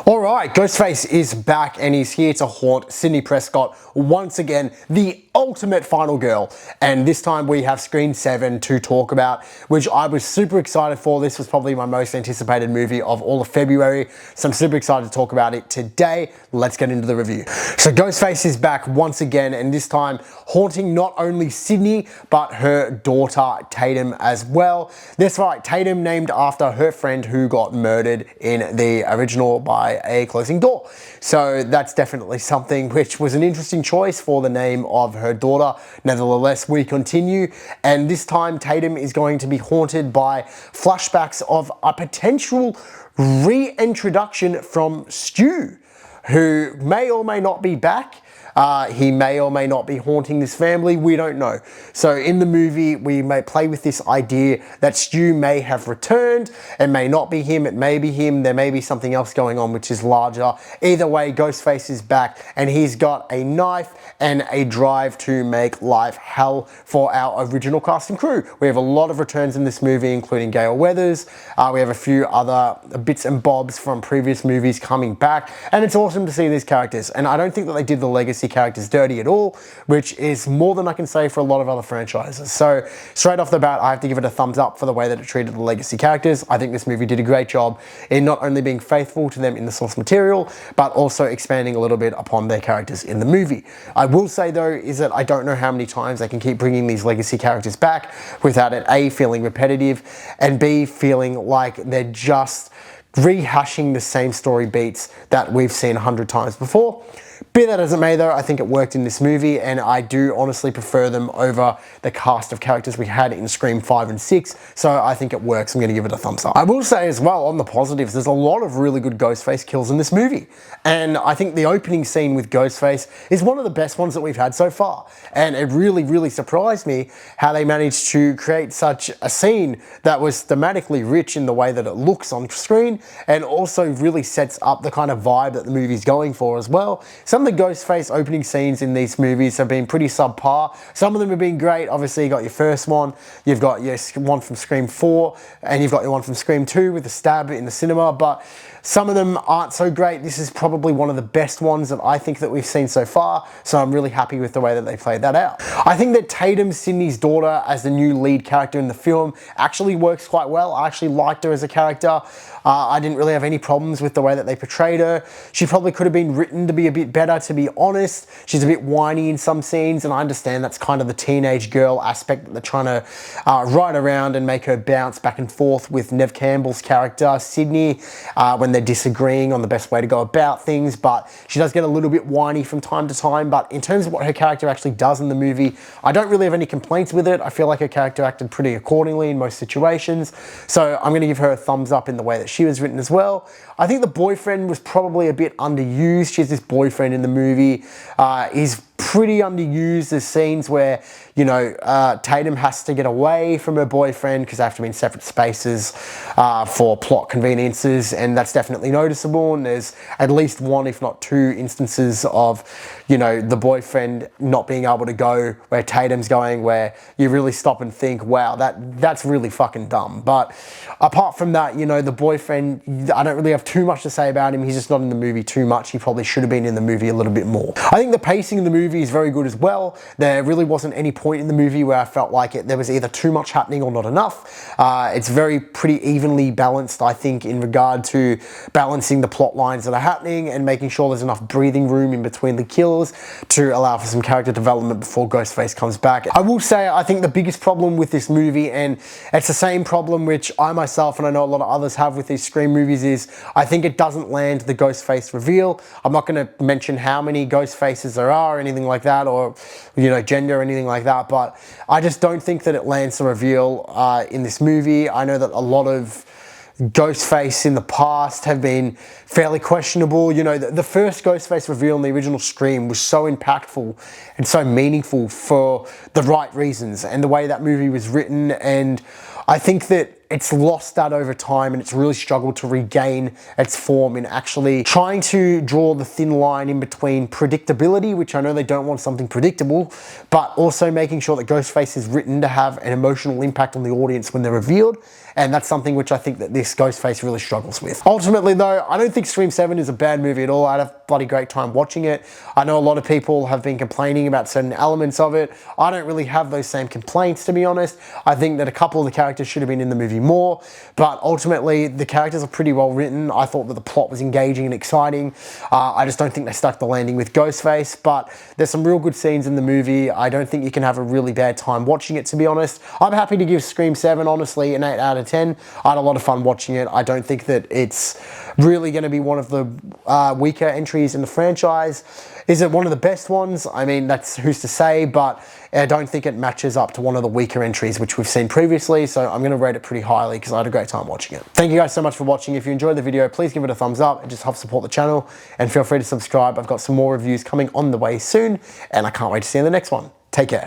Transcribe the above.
Alright, Ghostface is back and he's here to haunt Sidney Prescott once again, the ultimate final girl. And this time we have Scream 7 to talk about, which I was super excited for. This was probably my most anticipated movie of all of February, so I'm super excited to talk about it today. Let's get into the review. So Ghostface is back once again, and this time haunting not only Sidney, but her daughter Tatum as well. That's right, Tatum named after her friend who got murdered in the original by a closing door. So that's definitely something which was an interesting choice for the name of her daughter. Nevertheless, we continue, and this time Tatum is going to be haunted by flashbacks of a potential reintroduction from Stu, who may or may not be back. He may or may not be haunting this family, we don't know. So in the movie, we may play with this idea that Stu may have returned. It may not be him, it may be him, there may be something else going on which is larger. Either way, Ghostface is back and he's got a knife and a drive to make life hell for our original cast and crew. We have a lot of returns in this movie, including Gale Weathers. We have a few other bits and bobs from previous movies coming back, and it's awesome to see these characters. And I don't think that they did the legacy characters dirty at all, which is more than I can say for a lot of other franchises. So straight off the bat, I have to give it a thumbs up for the way that it treated the legacy characters. I think this movie did a great job in not only being faithful to them in the source material, but also expanding a little bit upon their characters in the movie. I will say though, is that I don't know how many times they can keep bringing these legacy characters back without it A, feeling repetitive, and B, feeling like they're just rehashing the same story beats that we've seen 100 times before. Be that as it may though, I think it worked in this movie, and I do honestly prefer them over the cast of characters we had in Scream 5 and 6, so I think it works. I'm going to give it a thumbs up. I will say as well, on the positives, there's a lot of really good Ghostface kills in this movie, and I think the opening scene with Ghostface is one of the best ones that we've had so far, and it really surprised me how they managed to create such a scene that was thematically rich in the way that it looks on screen, and also really sets up the kind of vibe that the movie's going for as well. Some of the Ghostface opening scenes in these movies have been pretty subpar. Some of them have been great. Obviously, you got your first one, you've got your one from Scream 4, and you've got your one from Scream 2 with the stab in the cinema, but some of them aren't so great. This is probably one of the best ones that I think that we've seen so far, so I'm really happy with the way that they played that out. I think that Tatum, Sidney's daughter, as the new lead character in the film, actually works quite well. I actually liked her as a character. I didn't really have any problems with the way that they portrayed her. She probably could have been written to be a bit better, to be honest. She's a bit whiny in some scenes, and I understand that's kind of the teenage girl aspect that they're trying to ride around and make her bounce back and forth with Neve Campbell's character, Sidney, when they're disagreeing on the best way to go about things. But she does get a little bit whiny from time to time. But in terms of what her character actually does in the movie, I don't really have any complaints with it. I feel like her character acted pretty accordingly in most situations. So I'm going to give her a thumbs up in the way that she was written as well. I think the boyfriend was probably a bit underused. She has this boyfriend in the movie. He's pretty underused. There's scenes where, you know, Tatum has to get away from her boyfriend because they have to be in separate spaces for plot conveniences, and that's definitely noticeable. And there's at least one, if not two, instances of, you know, the boyfriend not being able to go where Tatum's going, where you really stop and think, wow, that's really fucking dumb. But apart from that, you know, the boyfriend, I don't really have too much to say about him. He's just not in the movie too much. He probably should have been in the movie a little bit more. I think the pacing in the movie is very good as well. There really wasn't any point in the movie where I felt like there was either too much happening or not enough. It's pretty evenly balanced, I think, in regard to balancing the plot lines that are happening and making sure there's enough breathing room in between the kills to allow for some character development before Ghostface comes back. I will say, I think the biggest problem with this movie, and it's the same problem which I myself and I know a lot of others have with these Scream movies, is I think it doesn't land the Ghostface reveal. I'm not going to mention how many Ghostfaces there are or anything like that, or, you know, gender or anything like that, but I just don't think that it lands the reveal in this movie. I know that a lot of Ghostface in the past have been fairly questionable. You know, the first Ghostface reveal in the original Scream was so impactful and so meaningful for the right reasons and the way that movie was written, and I think that it's lost that over time and it's really struggled to regain its form in actually trying to draw the thin line in between predictability, which I know they don't want something predictable, but also making sure that Ghostface is written to have an emotional impact on the audience when they're revealed. And that's something which I think that this Ghostface really struggles with. Ultimately though, I don't think Scream 7 is a bad movie at all. I had a bloody great time watching it. I know a lot of people have been complaining about certain elements of it. I don't really have those same complaints, to be honest. I think that a couple of the characters should have been in the movie more, but ultimately the characters are pretty well written. I thought that the plot was engaging and exciting. I just don't think they stuck the landing with Ghostface, but there's some real good scenes in the movie. I don't think you can have a really bad time watching it, to be honest. I'm happy to give Scream 7, honestly, an 8 out of 10. I had a lot of fun watching it. I don't think that it's really going to be one of the weaker entries in the franchise. Is it one of the best ones? I mean, that's who's to say, but I don't think it matches up to one of the weaker entries which we've seen previously, so I'm going to rate it pretty highly because I had a great time watching it. Thank you guys so much for watching. If you enjoyed the video, please give it a thumbs up. It just helps support the channel, and feel free to subscribe. I've got some more reviews coming on the way soon, and I can't wait to see you in the next one. Take care.